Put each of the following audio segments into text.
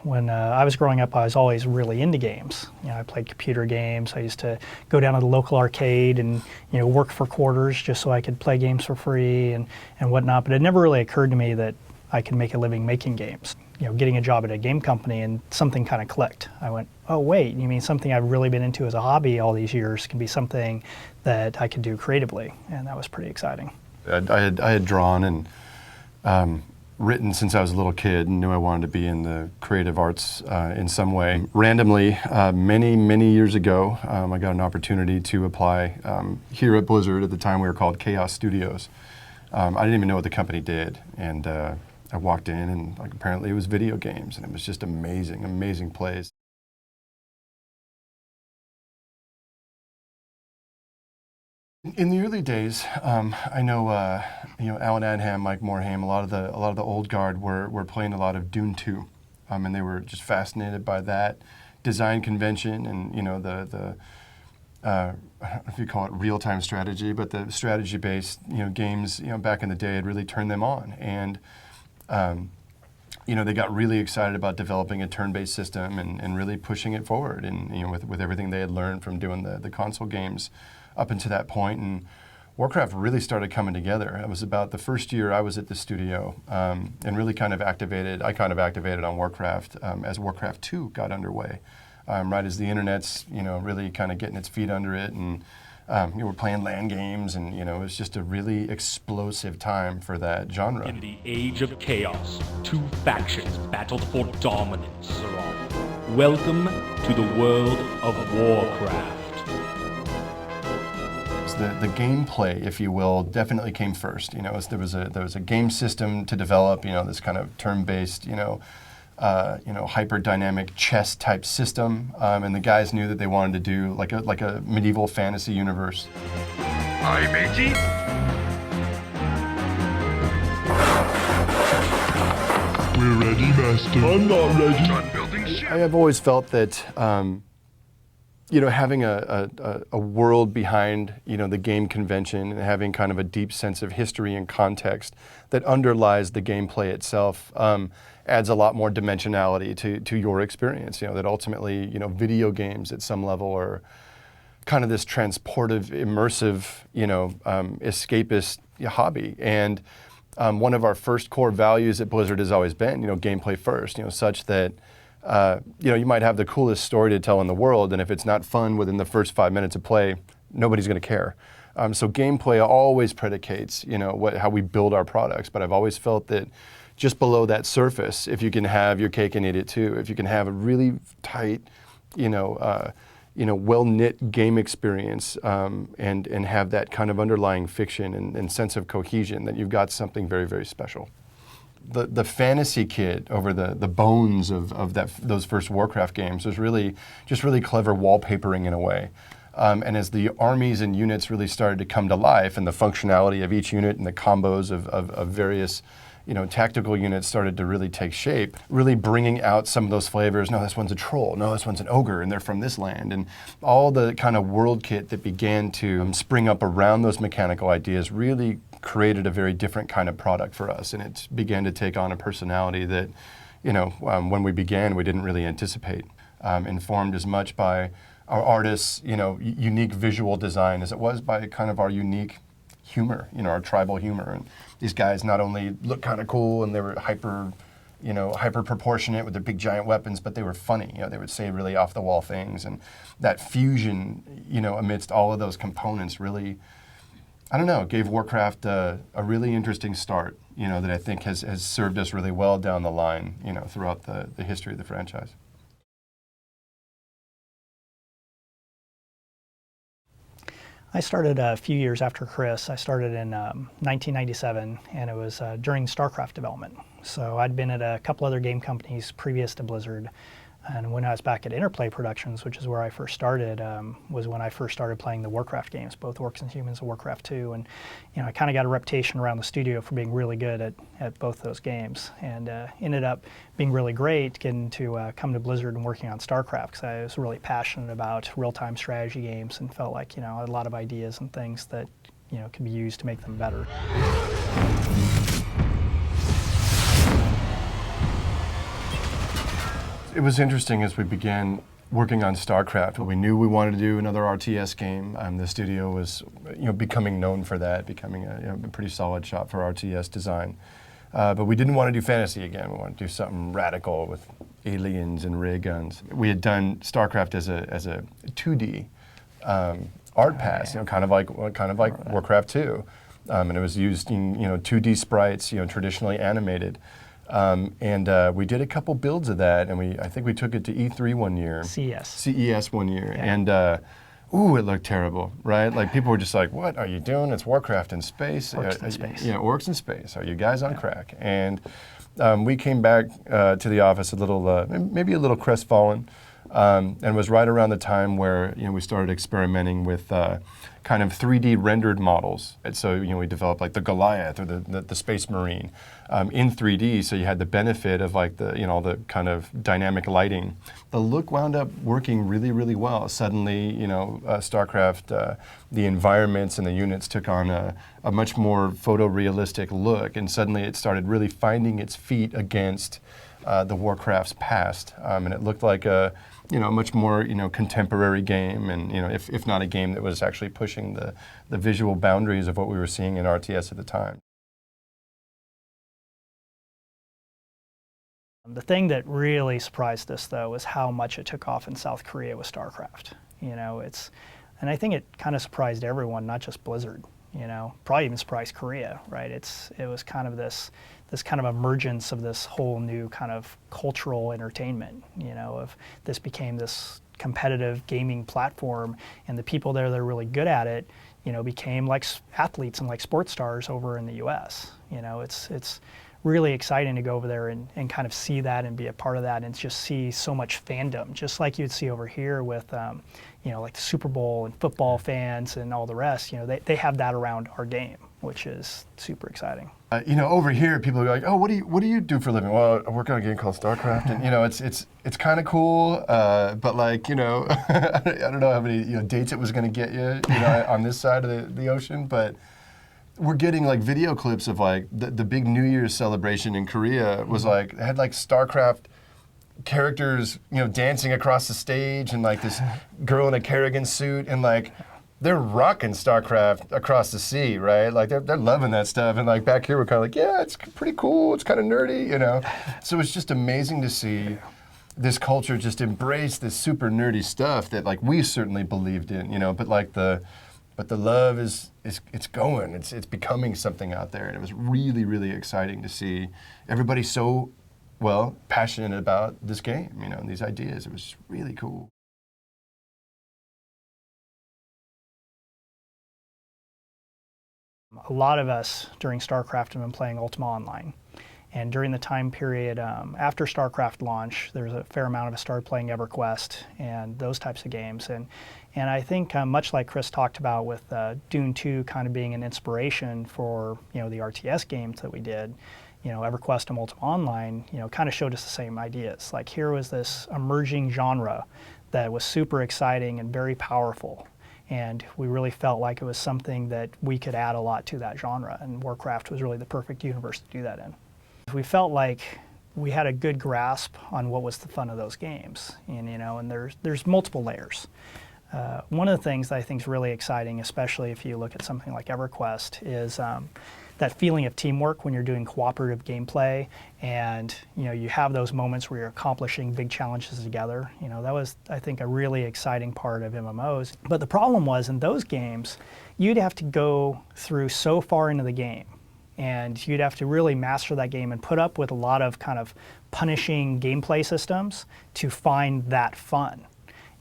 When I was growing up, I was always really into games. I played computer games. I used to go down to the local arcade and work for quarters just so I could play games for free and whatnot. But it never really occurred to me that I could make a living making games. Getting a job at a game company, and something kind of clicked. I went, oh wait, you mean something I've really been into as a hobby all these years can be something that I could do creatively, and that was pretty exciting. I had drawn and written since I was a little kid and knew I wanted to be in the creative arts in some way. Randomly, many years ago, I got an opportunity to apply here at Blizzard. At the time we were called Chaos Studios. I didn't even know what the company did, and I walked in and apparently it was video games, and it was just amazing plays. In the early days, I know Alan Adham, Mike Morhaime, a lot of the old guard were playing a lot of Dune 2, and they were just fascinated by that design convention and the I don't know if you call it real-time strategy, but the strategy-based games back in the day had really turned them on, and they got really excited about developing a turn-based system and really pushing it forward, and with everything they had learned from doing the console games up until that point. And Warcraft really started coming together. It was about the first year I was at the studio, and really kind of activated on Warcraft as Warcraft 2 got underway, right as the internet's really kind of getting its feet under it, and we're playing LAN games, and it was just a really explosive time for that genre. In the age of chaos, two factions battled for dominance. Welcome to the world of Warcraft. The gameplay, if you will, definitely came first. There was a game system to develop. This kind of turn-based, hyper-dynamic chess type system, and the guys knew that they wanted to do like a medieval fantasy universe. I'm matey. We're ready, Master. I'm not ready. Done building ship. I have always felt that having a world behind the game convention and having kind of a deep sense of history and context that underlies the gameplay itself adds a lot more dimensionality to your experience. That ultimately video games at some level are kind of this transportive, immersive, escapist hobby. And one of our first core values at Blizzard has always been gameplay first. Such that you might have the coolest story to tell in the world, and if it's not fun within the first 5 minutes of play, nobody's going to care. So gameplay always predicates, how we build our products. But I've always felt that just below that surface, if you can have your cake and eat it too, if you can have a really tight, well-knit game experience, and have that kind of underlying fiction and sense of cohesion, that you've got something very, very special. The fantasy kit over the bones of those first Warcraft games was really clever wallpapering in a way. And as the armies and units really started to come to life, and the functionality of each unit and the combos of various tactical units started to really take shape, really bringing out some of those flavors. No, this one's a troll. No, this one's an ogre, and they're from this land. And all the kind of world kit that began to spring up around those mechanical ideas really created a very different kind of product for us. And it began to take on a personality that, when we began, we didn't really anticipate. Informed as much by our artists, unique visual design as it was by kind of our unique humor, our tribal humor. And these guys not only looked kind of cool and they were hyper proportionate with their big giant weapons, but they were funny. They would say really off the wall things, and that fusion, amidst all of those components really, gave Warcraft a really interesting start, that I think has served us really well down the line, throughout the history of the franchise. I started a few years after Chris. I started in 1997, and it was during StarCraft development. So I'd been at a couple other game companies previous to Blizzard, and when I was back at Interplay Productions, which is where I first started, was when I first started playing the Warcraft games, both Orcs and Humans and Warcraft 2. And I kind of got a reputation around the studio for being really good at both those games, and ended up being really great getting to come to Blizzard and working on StarCraft, because I was really passionate about real-time strategy games and felt like I had a lot of ideas and things that could be used to make them better. It was interesting as we began working on StarCraft. We knew we wanted to do another RTS game. The studio was, becoming known for that, becoming a pretty solid shop for RTS design. But we didn't want to do fantasy again. We wanted to do something radical with aliens and ray guns. We had done StarCraft as a 2D art pass, kind of like Warcraft 2, and it was using 2D sprites, traditionally animated. And we did a couple builds of that, and I think we took it to E3 one year. CES one year, Yeah. and it looked terrible, right? Like people were just like, "What are you doing? It's Warcraft in space. Orcs in space. Orcs in space. Are you guys on crack?" And we came back to the office a little, maybe a little crestfallen, and it was right around the time where we started experimenting with kind of 3D rendered models. And so we developed like the Goliath or the Space Marine in 3D. So you had the benefit of like the kind of dynamic lighting. The look wound up working really, really well. Suddenly, StarCraft, the environments and the units took on a much more photorealistic look, and suddenly it started really finding its feet against the Warcraft's past, and it looked like a much more contemporary game, and if not a game that was actually pushing the visual boundaries of what we were seeing in RTS at the time. The thing that really surprised us, though, was how much it took off in South Korea with StarCraft. And I think it kind of surprised everyone, not just Blizzard. Probably even surprised Korea, right? It was kind of this kind of emergence of this whole new kind of cultural entertainment. Of this became this competitive gaming platform, and the people there that are really good at it, became like athletes and like sports stars over in the U.S. It's really exciting to go over there and kind of see that and be a part of that, and just see so much fandom, just like you'd see over here with, like the Super Bowl and football fans and all the rest. They have that around our game, which is super exciting. Over here, people are like, "Oh, what do you do for a living?" Well, I work on a game called StarCraft, and it's kind of cool, but like I don't know how many dates it was going to get you, on this side of the ocean, but. We're getting like video clips of like the big New Year's celebration in Korea was like, it had like StarCraft characters, dancing across the stage, and like this girl in a Kerrigan suit, and like they're rocking StarCraft across the sea, right? Like they're loving that stuff, and like back here we're kind of like, yeah, it's pretty cool, it's kind of nerdy, So it's just amazing to see this culture just embrace this super nerdy stuff that like we certainly believed in, but the love is it's going. It's becoming something out there, and it was really, really exciting to see everybody so passionate about this game, and these ideas. It was really cool. A lot of us during StarCraft have been playing Ultima Online. And during the time period after StarCraft launch, there was a fair amount of us started playing EverQuest and those types of games. And I think much like Chris talked about with Dune 2 kind of being an inspiration for the RTS games that we did, EverQuest and Ultima Online, kind of showed us the same ideas. Like here was this emerging genre that was super exciting and very powerful. And we really felt like it was something that we could add a lot to that genre, and Warcraft was really the perfect universe to do that in. We felt like we had a good grasp on what was the fun of those games, and there's multiple layers. One of the things that I think is really exciting, especially if you look at something like EverQuest, is that feeling of teamwork when you're doing cooperative gameplay, and you have those moments where you're accomplishing big challenges together. That was, I think, a really exciting part of MMOs. But the problem was, in those games, you'd have to go through so far into the game, and you'd have to really master that game and put up with a lot of kind of punishing gameplay systems to find that fun.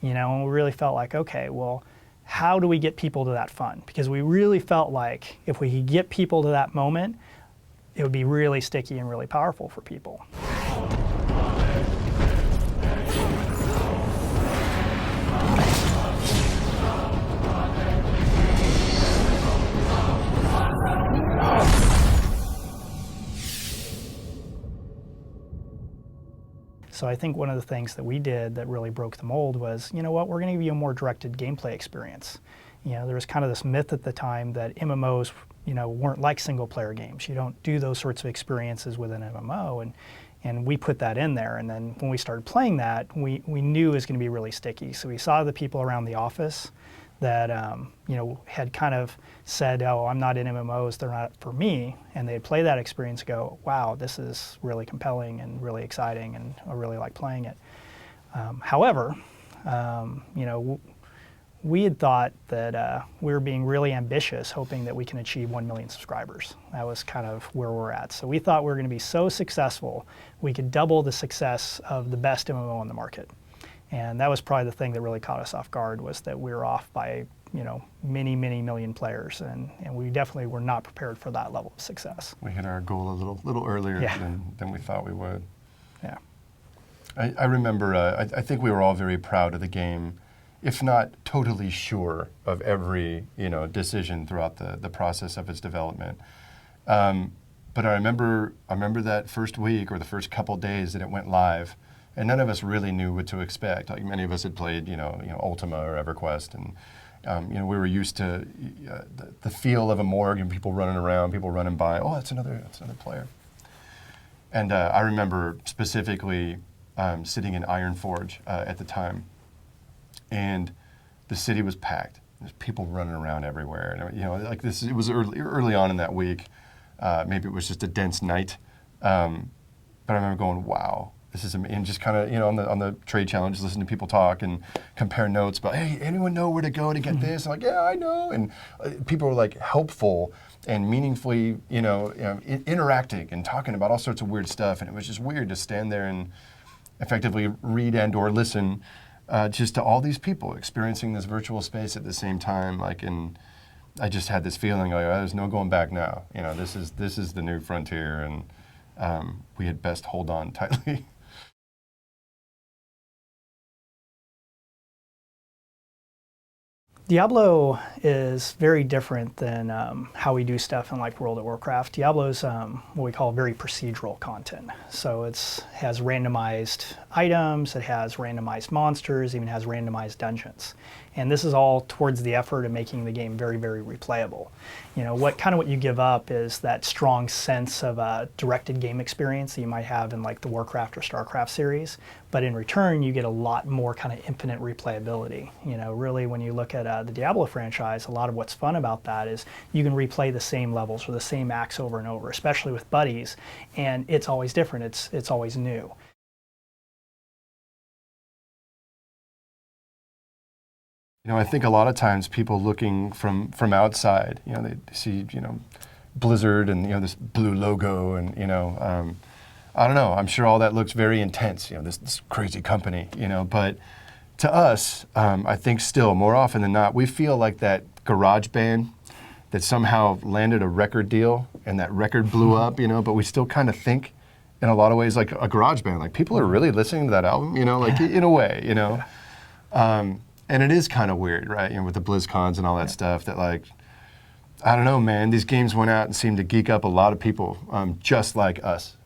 And we really felt like, okay, well, how do we get people to that fun? Because we really felt like if we could get people to that moment, it would be really sticky and really powerful for people. So I think one of the things that we did that really broke the mold was, we're going to give you a more directed gameplay experience. There was kind of this myth at the time that MMOs, weren't like single-player games. You don't do those sorts of experiences with an MMO, And we put that in there, and then when we started playing that, we knew it was going to be really sticky. So we saw the people around the office that had kind of said, "Oh, I'm not in MMOs; they're not for me." And they'd play that experience and go, "Wow, this is really compelling and really exciting, and I really like playing it." However, we had thought that we were being really ambitious, hoping that we can achieve 1 million subscribers. That was kind of where we're at. So we thought we were going to be so successful, we could double the success of the best MMO on the market. And that was probably the thing that really caught us off guard, was that we were off by many, many million players, and we definitely were not prepared for that level of success. We hit our goal a little earlier Yeah. than we thought we would. Yeah. I remember, I think we were all very proud of the game, if not totally sure of every decision throughout the process of its development. But I remember that first week or the first couple days that it went live, and none of us really knew what to expect. Like, many of us had played Ultima or EverQuest, and we were used to the feel of a morgue and people running around, people running by. Oh, that's another player. And I remember specifically sitting in Ironforge at the time, and the city was packed. There's people running around everywhere, and like this. It was early on in that week. Maybe it was just a dense night, but I remember going, "Wow, this is amazing." And just kind of on the trade challenge, listen to people talk and compare notes about, "Hey, anyone know where to go to get this?" I'm like, "Yeah, I know." And people were like helpful and meaningfully, interacting and talking about all sorts of weird stuff. And it was just weird to stand there and effectively read and/or listen just to all these people experiencing this virtual space at the same time. And I just had this feeling like, there's no going back now. This is the new frontier, and we had best hold on tightly. Diablo is very different than how we do stuff in like World of Warcraft. Diablo is what we call very procedural content. So it has randomized items, it has randomized monsters, even has randomized dungeons. And this is all towards the effort of making the game very, very replayable. What you give up is that strong sense of a directed game experience that you might have in like the Warcraft or StarCraft series. But in return, you get a lot more kind of infinite replayability. Really, when you look at the Diablo franchise, a lot of what's fun about that is you can replay the same levels or the same acts over and over, especially with buddies, and it's always different. It's always new. I think a lot of times people looking from outside, they see, Blizzard and, this blue logo and, I don't know, I'm sure all that looks very intense, this crazy company, but to us, I think still more often than not, we feel like that garage band that somehow landed a record deal and that record blew up, but we still kind of think in a lot of ways like a garage band, like people are really listening to that album, like in a way, and it is kind of weird, right? With the BlizzCons and all that stuff that I don't know, man, these games went out and seemed to geek up a lot of people, just like us,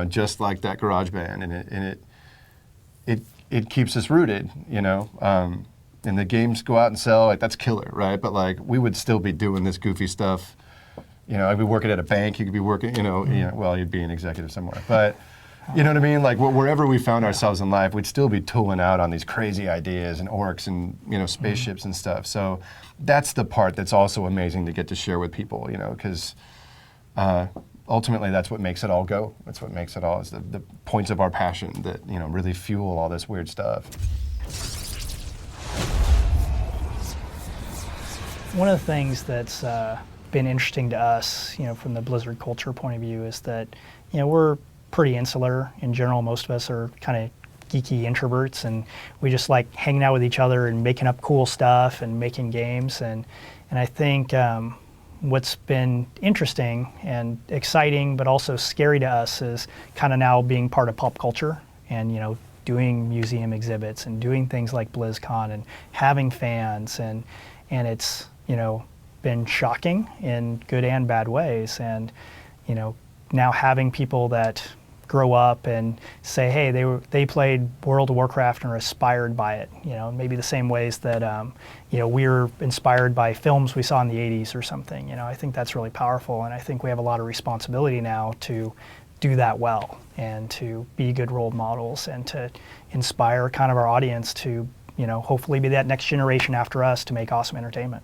just like that garage band. And it keeps us rooted, and the games go out and sell, that's killer, right? But we would still be doing this goofy stuff. I'd be working at a bank, you could be working, well, you'd be an executive somewhere. But you know what I mean? Wherever we found ourselves in life, we'd still be tooling out on these crazy ideas and orcs and, spaceships and stuff. So that's the part that's also amazing to get to share with people, because ultimately that's what makes it all go. That's what makes it all, is the points of our passion that, really fuel all this weird stuff. One of the things that's been interesting to us, from the Blizzard culture point of view, is that, we're pretty insular in general. Most of us are kind of geeky introverts, and we just like hanging out with each other and making up cool stuff and making games. And I think what's been interesting and exciting, but also scary to us, is kind of now being part of pop culture and doing museum exhibits and doing things like BlizzCon and having fans, and it's been shocking in good and bad ways. And now having people that grow up and say, hey, they played World of Warcraft and are inspired by it, maybe the same ways that we were inspired by films we saw in the 80s or something. I think that's really powerful, and I think we have a lot of responsibility now to do that well and to be good role models and to inspire kind of our audience to, hopefully be that next generation after us to make awesome entertainment.